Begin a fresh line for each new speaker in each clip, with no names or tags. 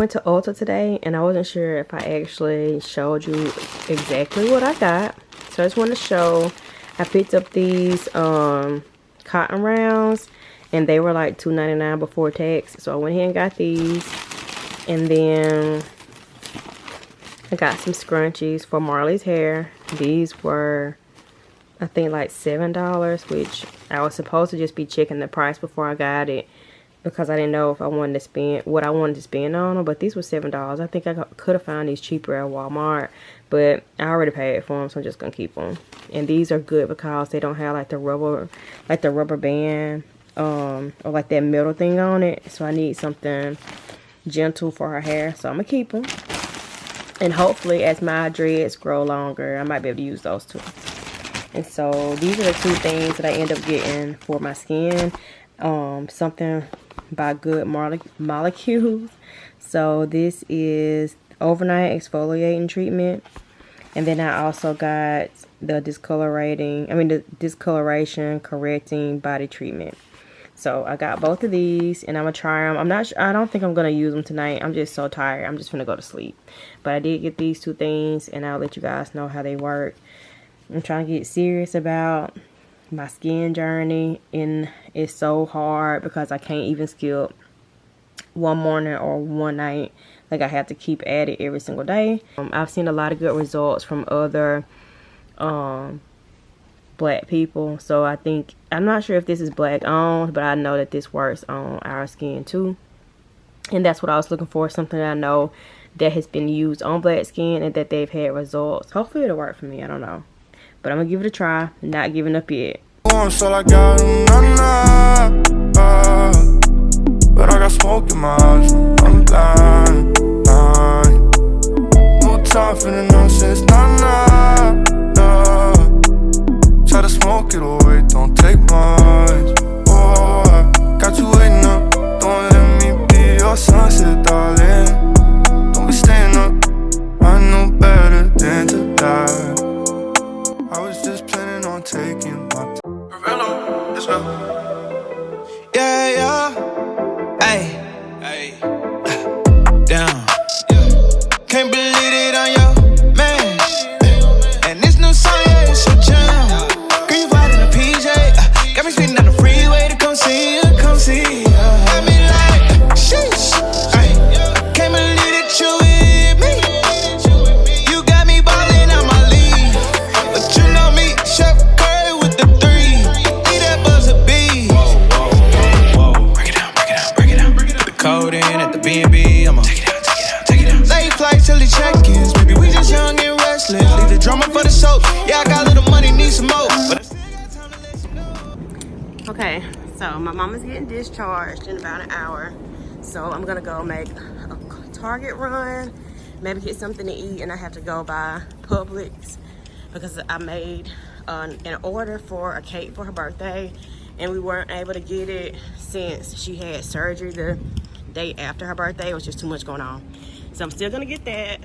went to Ulta today, and I wasn't sure if I actually showed you exactly what I got. So I just want to show. I picked up these cotton rounds, and they were like $2.99 before tax. So I went ahead and got these. And then I got some scrunchies for Marley's hair. These were, I think, like $7, which I was supposed to just be checking the price before I got it, because I didn't know if I wanted to spend what I wanted to spend on them. But these were $7. I think I could have found these cheaper at Walmart, but I already paid for them, so I'm just gonna keep them. And these are good because they don't have like the rubber band or like that metal thing on it. So I need something gentle for her hair, so I'm gonna keep them. And hopefully, as my dreads grow longer, I might be able to use those too. And so these are the two things that I end up getting for my skin. Something by Good Molecules. So this is overnight exfoliating treatment, and then I also got the discoloration correcting body treatment. So I got both of these, and I'm gonna try them. I don't think I'm gonna use them tonight. I'm just so tired. I'm just gonna go to sleep. But I did get these two things, and I'll let you guys know how they work. I'm trying to get serious about my skin journey, and it's so hard because I can't even skip one morning or one night. Like, I have to keep at it every single day. I've seen a lot of good results from other black people, so I'm not sure if this is black owned, but I know that this works on our skin too. And that's what I was looking for, something that I know that has been used on black skin and that they've had results. Hopefully it'll work for me. I don't know, but I'm gonna give it a try. Not giving up yet.
So I got but I got smoke in my eyes. I'm blind. No time for the nonsense. Try to smoke it away, don't take mine. Oh, I got you waiting up. Don't let me be your sunset, darling. Don't be staying up. I know better than to die. I was just planning on taking my time. Let's go. Yeah, yeah. Hey. Down. Can't believe it on your man. And this new song, yeah, it's your jam. Girl, you ride in a PJ. Got me speeding down the freeway to come see you, I mean, like, sheesh. Can't believe that you with me. You got me ballin' out my league. But you know me, Chef Curry with the 3. Need that buzzer B. Whoa. Break it down. The code in at the B&B. I'ma take it down. Late flights, early check-ins. Baby, we just young and restless. Leave the drama for the show. Yeah, I got a little money, need some more. But I still got time to let you know.
Okay, so my mama's getting discharged in about an hour. So I'm gonna go make a Target run, maybe get something to eat, and I have to go by Publix because I made an order for a cake for her birthday, and we weren't able to get it since she had surgery the day after her birthday. It was just too much going on. So I'm still gonna get that.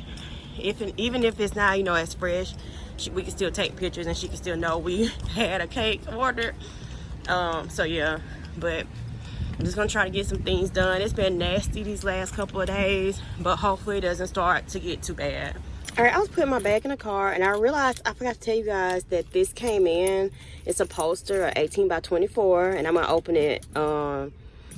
Even if it's not, as fresh, we can still take pictures and she can still know we had a cake ordered. So yeah, but I'm just gonna try to get some things done. It's been nasty these last couple of days, but hopefully it doesn't start to get too bad. All right, I was putting my bag in the car, and I realized I forgot to tell you guys that this came in. It's a poster, 18 by 24, and I'm gonna open it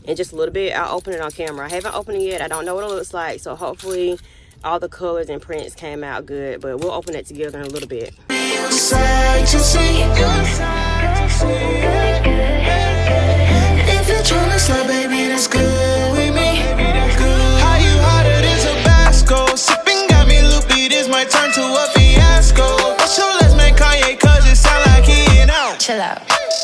in just a little bit. I'll open it on camera. I haven't opened it yet. I don't know what it looks like, so hopefully all the colors and prints came out good, but we'll open it together in a little bit.
If you're tryna slide, baby, that's good with me. How you hotter than Tabasco? Sipping got me loopy, this might turn to a fiasco. What's your last man Kanye, cause it sound like he ain't out.
Chill out.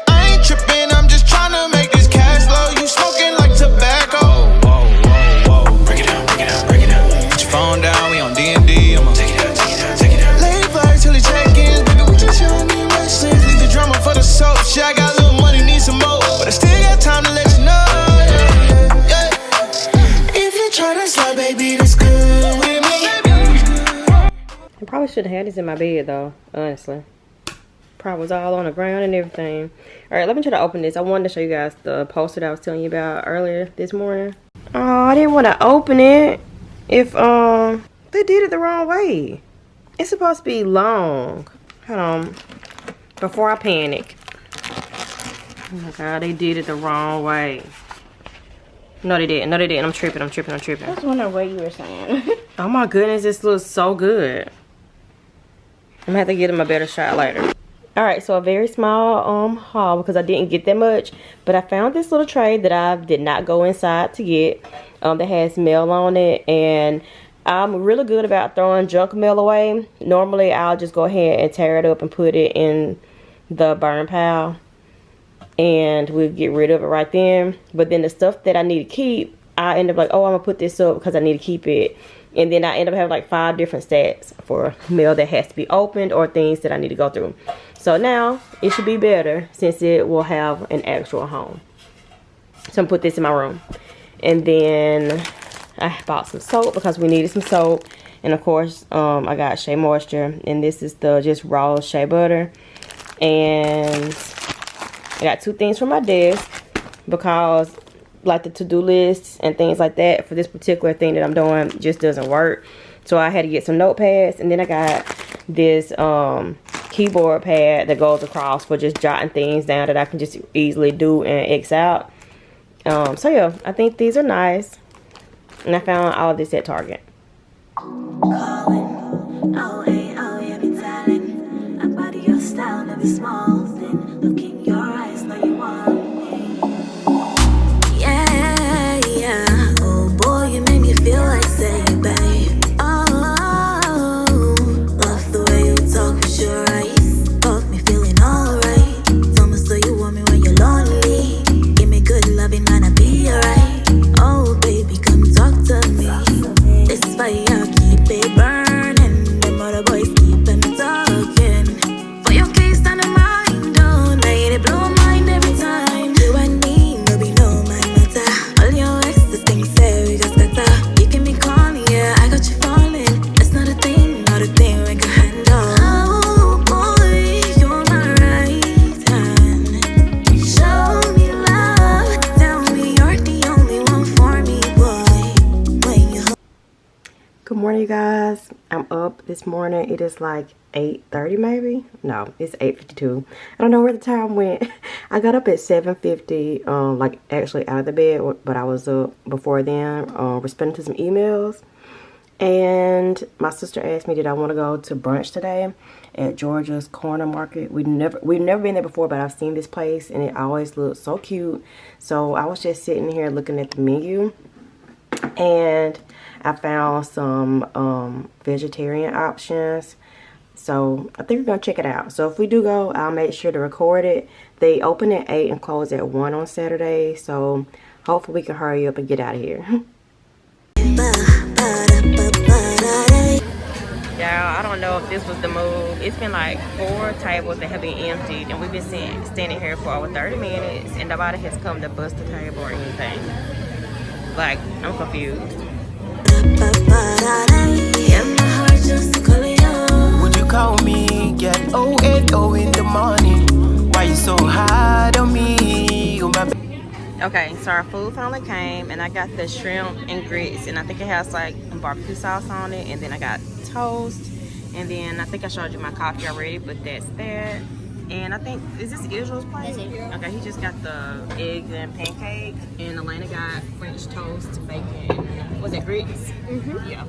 I ain't tripping, I'm just tryna make this cash flow. You smoking like tobacco. Whoa. Break it down. Put your phone down, we on D&D. I'ma take it down. Late flights till the check-ins, baby, we just young and restless. Leave the drama for the soap. Shit, I got a little money, need some more. But I still got time to let you know. Yeah. If you try to slide, baby, that's good with me.
I probably should have had this in my bed though, honestly. Probably was all on the ground and everything. All right, let me try to open this. I wanted to show you guys the poster that I was telling you about earlier this morning. Oh, I didn't want to open it. if they did it the wrong way. It's supposed to be long. Hold on. Before I panic. Oh my god, they did it the wrong way. No, they didn't. No, they didn't. I'm tripping. I'm tripping. I'm tripping.
I was wondering what you were saying.
Oh my goodness, this looks so good. I'm gonna have to get them a better shot later. Alright, so a very small haul because I didn't get that much. But I found this little tray that I did not go inside to get. That has mail on it. And I'm really good about throwing junk mail away. Normally, I'll just go ahead and tear it up and put it in the burn pile. And we'll get rid of it right then. But then the stuff that I need to keep, I end up like, oh, I'm going to put this up because I need to keep it. And then I end up having like 5 different stacks for mail that has to be opened or things that I need to go through. So now it should be better since it will have an actual home. So I'm going to put this in my room. And then I bought some soap because we needed some soap. And of course, I got Shea Moisture. And this is the just raw shea butter. And I got 2 things from my desk because like the to-do lists and things like that for this particular thing that I'm doing just doesn't work. So I had to get some notepads, and then I got this keyboard pad that goes across for just jotting things down that I can just easily do and X out. So yeah, I think these are nice, and I found all of this at Target.
Feel like saying, babe, oh, love the way you talk with your eyes, got me feeling alright. Tell me so you want me when you're lonely. Give me good loving, man, I'll be alright. Oh, baby, come talk to me. This fire, keep it burning. Them other boys keeping me talking. For your case, I don't mind, oh, now you blow my mind every time. You and me, no be no my matter. All your exes think say we got scatter. I got you falling. That's not a thing we can handle. Oh boy, you're my right hand. Show me love. Tell me you're the only one for me, boy. When you
Good morning, you guys. I'm up this morning. It is like 8:30 maybe. No, it's 8:52. I don't know where the time went. I got up at 7:50, like actually out of the bed, but I was up before then, responding to some emails. And my sister asked me, did I want to go to brunch today at Georgia's Corner Market. We've never been there before, but I've seen this place and it always looks so cute. So I was just sitting here looking at the menu, and I found some vegetarian options. So I think we're gonna check it out. So if we do go, I'll make sure to record it. They open at 8 and close at 1 on Saturday, so hopefully we can hurry up and get out of here. Y'all, I don't know if this was the move. It's been like 4 tables that have been emptied, and we've been standing here for over 30 minutes, and nobody has come to bust the table or anything. Like, I'm confused.
Would you call me, get 080 in the morning? Why you so hard on me? Oh, my
Okay, so our food finally came, and I got the shrimp and grits, and I think it has like barbecue sauce on it, and then I got toast, and then I think I showed you my coffee already, but that's that. And I think, is this Israel's place? Okay, he just got the eggs and pancakes, and Elena got French toast, bacon, was it grits? Mm-hmm. Yeah.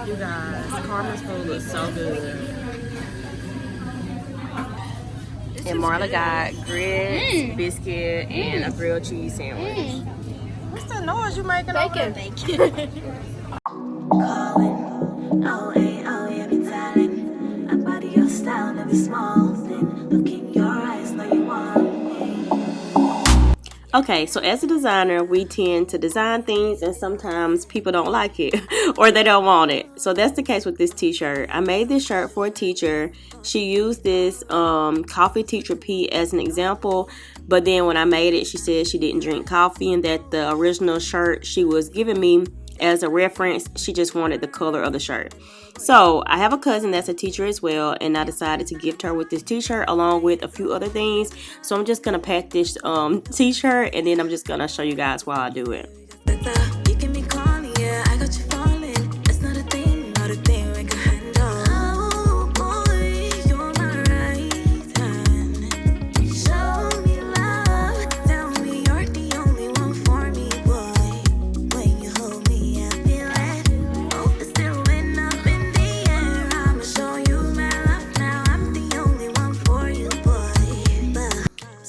You guys, Carmen's food looks so good. And Marla got grits, biscuit, and a grilled cheese sandwich. What's the noise you making over there?
calling, oh, hey, oh, yeah, be telling. I body your style, never small thing. Look in your eyes, know you want me.
Okay, so as a designer, we tend to design things, and sometimes people don't like it or they don't want it. So that's the case with this t-shirt. I made this shirt for a teacher. She used this coffee teacher P as an example, but then when I made it, she said she didn't drink coffee, and that the original shirt she was giving me as a reference, she just wanted the color of the shirt. So I have a cousin that's a teacher as well, and I decided to gift her with this t-shirt along with a few other things. So I'm just gonna pack this t-shirt, and then I'm just gonna show you guys while I do it.
You can be calling.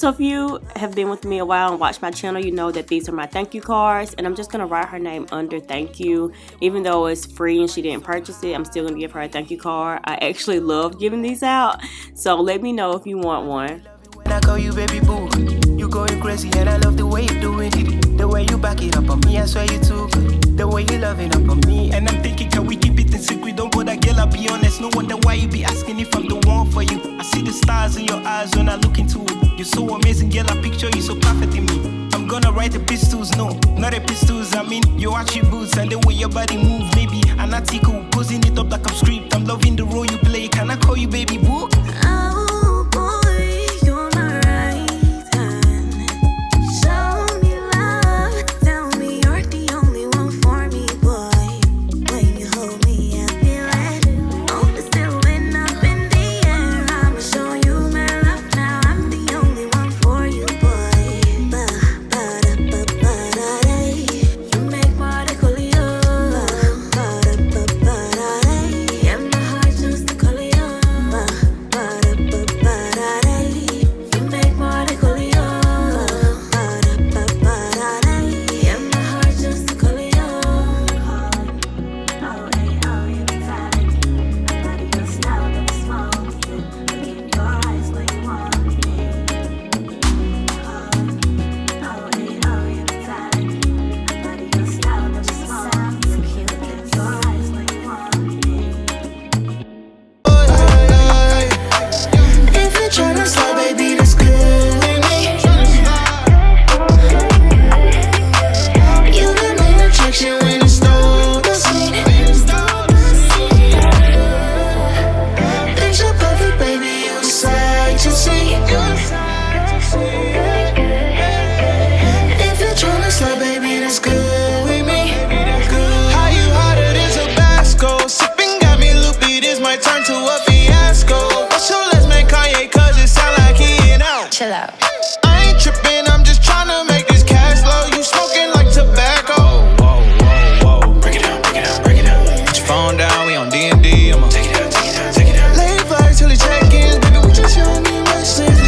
So if you have been with me a while and watched my channel, you know that these are my thank you cards, and I'm just gonna write her name under thank you. Even though it's free and she didn't purchase it, I'm still gonna give her a thank you card. I actually love giving these out, so let me know if you want one.
When I call you baby boo, you going crazy and I love the way you doing it. The way you back it up on me, I swear you too good. The way you loving up on me, and I'm thinking, can we keep it in secret? Don't put that girl, I'll be honest. No wonder why you be asking if I'm the one for you. I see the stars in your eyes when I look into it. You're so amazing, girl, I picture you so perfect in me. I'm gonna write the pistols, no, not the pistols. I mean your attributes and the way your body move, maybe an article, pose